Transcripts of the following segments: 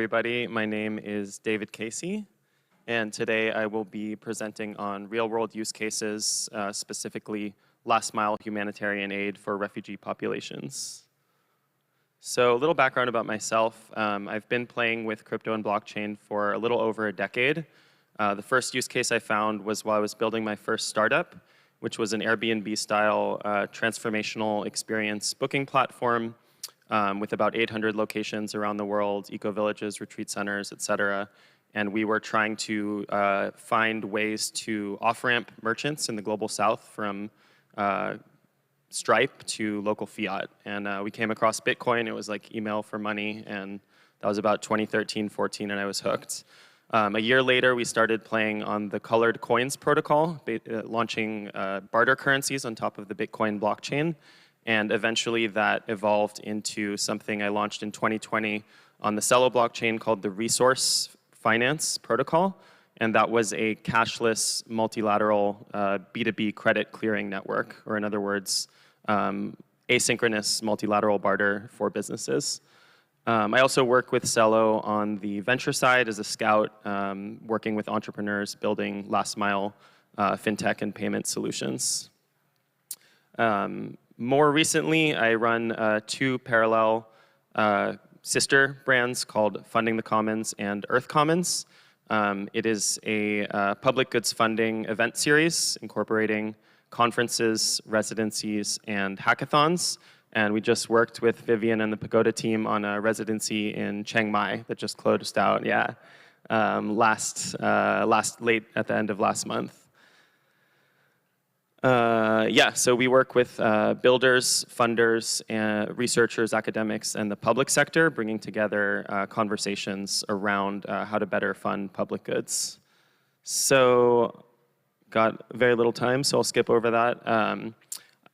everybody. My name is David Casey, and today I will be presenting on real-world use cases, specifically last-mile humanitarian aid for refugee populations. So a little background about myself. I've been playing with crypto and blockchain for a little over a decade. The first use case I found was while I was building my first startup, which was an Airbnb-style transformational experience booking platform with about 800 locations around the world, eco-villages, retreat centers, et cetera. And we were trying to find ways to off-ramp merchants in the global south from Stripe to local fiat. And we came across Bitcoin. It was like email for money, and that was about 2013, 14, and I was hooked. A year later, we started playing on the Colored Coins protocol, launching barter currencies on top of the Bitcoin blockchain. And eventually that evolved into something I launched in 2020 on the Celo blockchain called the Resource Finance Protocol. And that was a cashless, multilateral B2B credit clearing network, or in other words, asynchronous multilateral barter for businesses. I also work with Celo on the venture side as a scout, working with entrepreneurs building last mile fintech and payment solutions. More recently, I run two parallel sister brands called Funding the Commons and Earth Commons. It is a public goods funding event series incorporating conferences, residencies, and hackathons. And we just worked with Vivian and the Pagoda team on a residency in Chiang Mai that just closed out, late at the end of last month. So we work with builders, funders, and researchers, academics, and the public sector, bringing together conversations around how to better fund public goods. So, got very little time, so I'll skip over that.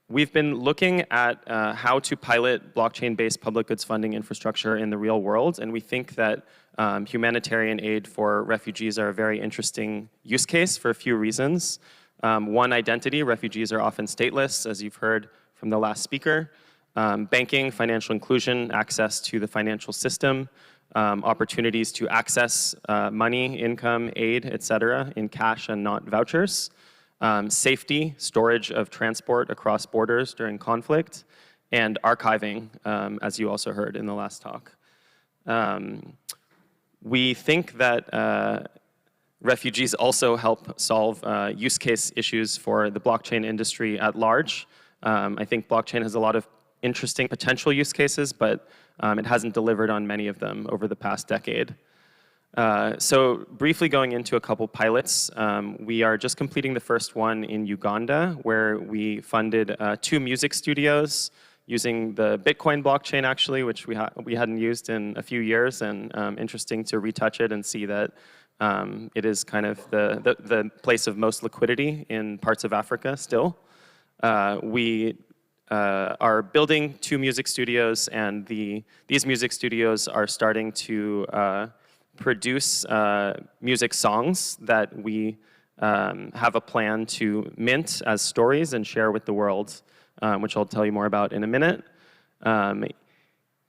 We've been looking at how to pilot blockchain-based public goods funding infrastructure in the real world, and we think that humanitarian aid for refugees are a very interesting use case for a few reasons. One, identity. Refugees are often stateless, as you've heard from the last speaker. Banking, financial inclusion, access to the financial system, opportunities to access money, income, aid, et cetera, in cash and not vouchers. Safety, storage of transport across borders during conflict, and archiving, as you also heard in the last talk. We think that refugees also help solve use case issues for the blockchain industry at large. I think blockchain has a lot of interesting potential use cases, but it hasn't delivered on many of them over the past decade. So briefly going into a couple pilots, we are just completing the first one in Uganda, where we funded 2 music studios using the Bitcoin blockchain, actually, which we hadn't used in a few years, and interesting to retouch it and see that it is kind of the place of most liquidity in parts of Africa still. We are building 2 music studios, and these music studios are starting to produce music songs that we have a plan to mint as stories and share with the world, which I'll tell you more about in a minute.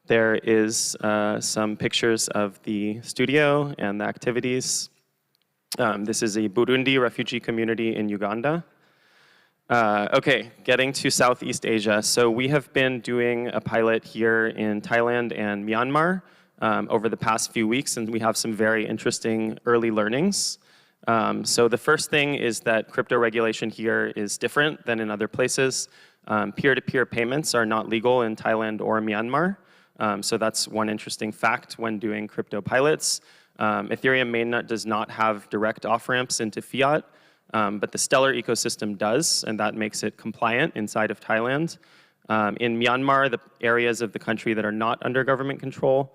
There is some pictures of the studio and the activities. This is a Burundi refugee community in Uganda. Okay, getting to Southeast Asia. So we have been doing a pilot here in Thailand and Myanmar over the past few weeks, and we have some very interesting early learnings. So the first thing is that crypto regulation here is different than in other places. Peer-to-peer payments are not legal in Thailand or Myanmar. So that's one interesting fact when doing crypto pilots. Ethereum mainnet does not have direct off-ramps into fiat, but the Stellar ecosystem does, and that makes it compliant inside of Thailand. In Myanmar, the areas of the country that are not under government control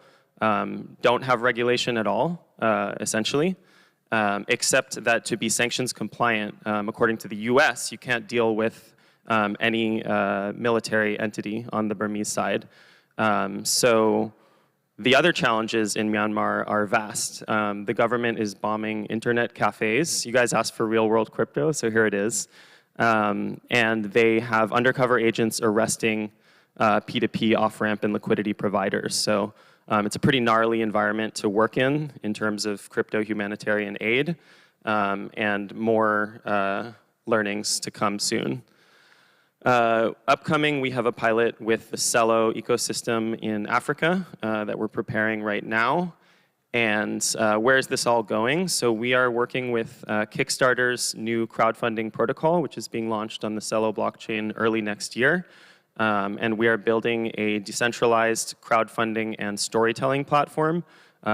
don't have regulation at all, essentially, except that to be sanctions compliant, according to the US, you can't deal with any military entity on the Burmese side. So the other challenges in Myanmar are vast. The government is bombing internet cafes. You guys asked for real-world crypto, so here it is. And they have undercover agents arresting P2P off-ramp and liquidity providers. So It's a pretty gnarly environment to work in terms of crypto humanitarian aid, and more learnings to come soon. Upcoming, we have a pilot with the Celo ecosystem in Africa that we're preparing right now. And where is this all going? So we are working with Kickstarter's new crowdfunding protocol, which is being launched on the Celo blockchain early next year. And we are building a decentralized crowdfunding and storytelling platform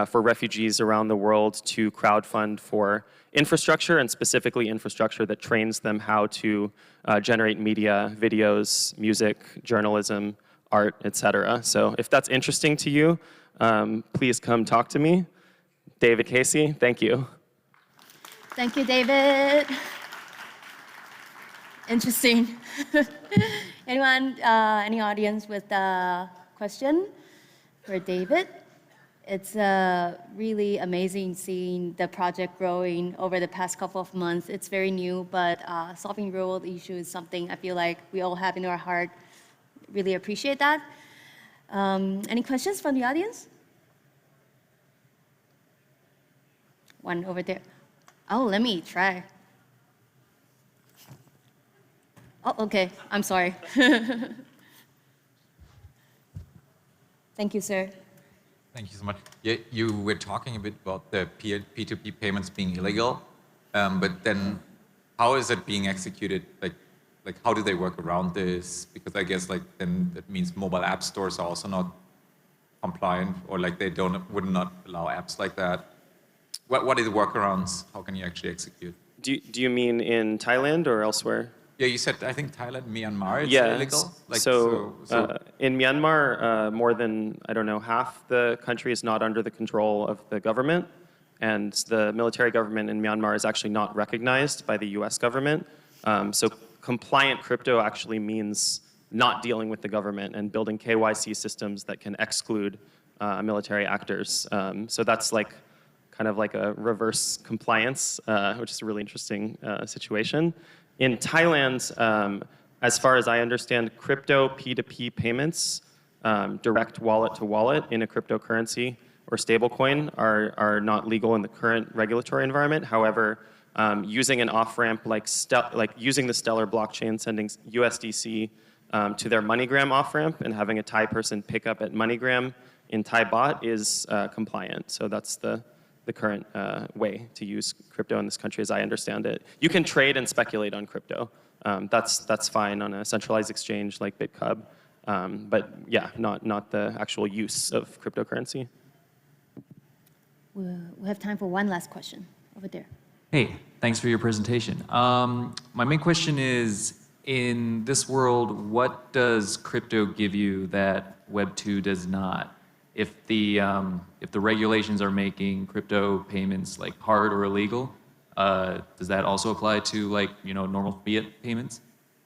for refugees around the world to crowdfund for infrastructure, and specifically infrastructure that trains them how to generate media, videos, music, journalism, art, etc. So if that's interesting to you, please come talk to me. David Casey, thank you. Thank you, David. Interesting. Anyone, any audience with a question for David? It's really amazing seeing the project growing over the past couple of months. It's very new, but solving real world issues is something I feel like we all have in our heart. Really appreciate that. Any questions from the audience? One over there. Oh, let me try. Oh, okay, I'm sorry. Thank you, sir. Thank you so much. Yeah, you were talking a bit about the P2P payments being illegal, but then how is it being executed? Like how do they work around this? Because I guess then that means mobile app stores are also not compliant, or like they would not allow apps like that. What are the workarounds? How can you actually execute? Do you mean in Thailand or elsewhere? Yeah, you said, I think Thailand, Myanmar, it's yeah, illegal? In Myanmar, more than, I don't know, half the country is not under the control of the government, and the military government in Myanmar is actually not recognized by the US government. So compliant crypto actually means not dealing with the government and building KYC systems that can exclude military actors. So that's kind of like a reverse compliance, which is a really interesting situation. In Thailand, as far as I understand, crypto P2P payments, direct wallet to wallet in a cryptocurrency or stablecoin are not legal in the current regulatory environment. However, using an off-ramp like using the Stellar blockchain, sending USDC to their MoneyGram off-ramp and having a Thai person pick up at MoneyGram in Thai baht is compliant. So that's the current way to use crypto in this country, as I understand it. You can trade and speculate on crypto. That's fine on a centralized exchange like BitCub. But yeah, not the actual use of cryptocurrency. We have time for one last question over there. Hey, thanks for your presentation. My main question is, in this world, what does crypto give you that Web 2 does not? If the regulations are making crypto payments hard or illegal, does that also apply to normal fiat payments?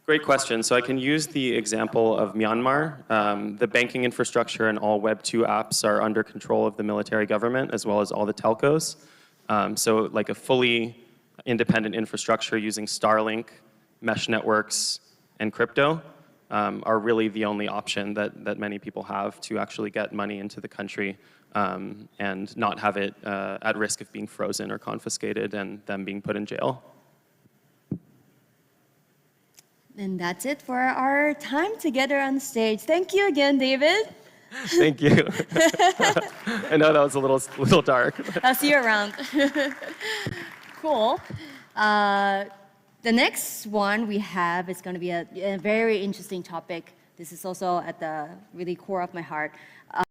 Great question. So I can use the example of Myanmar. The banking infrastructure and all Web 2 apps are under control of the military government as well as all the telcos. So like a fully independent infrastructure using Starlink, mesh networks, and crypto are really the only option that many people have to actually get money into the country and not have it at risk of being frozen or confiscated and them being put in jail. And that's it for our time together on stage. Thank you again, David. Thank you. I know that was a little dark. I'll see you around. Cool. The next one we have is going to be a very interesting topic. This is also at the really core of my heart.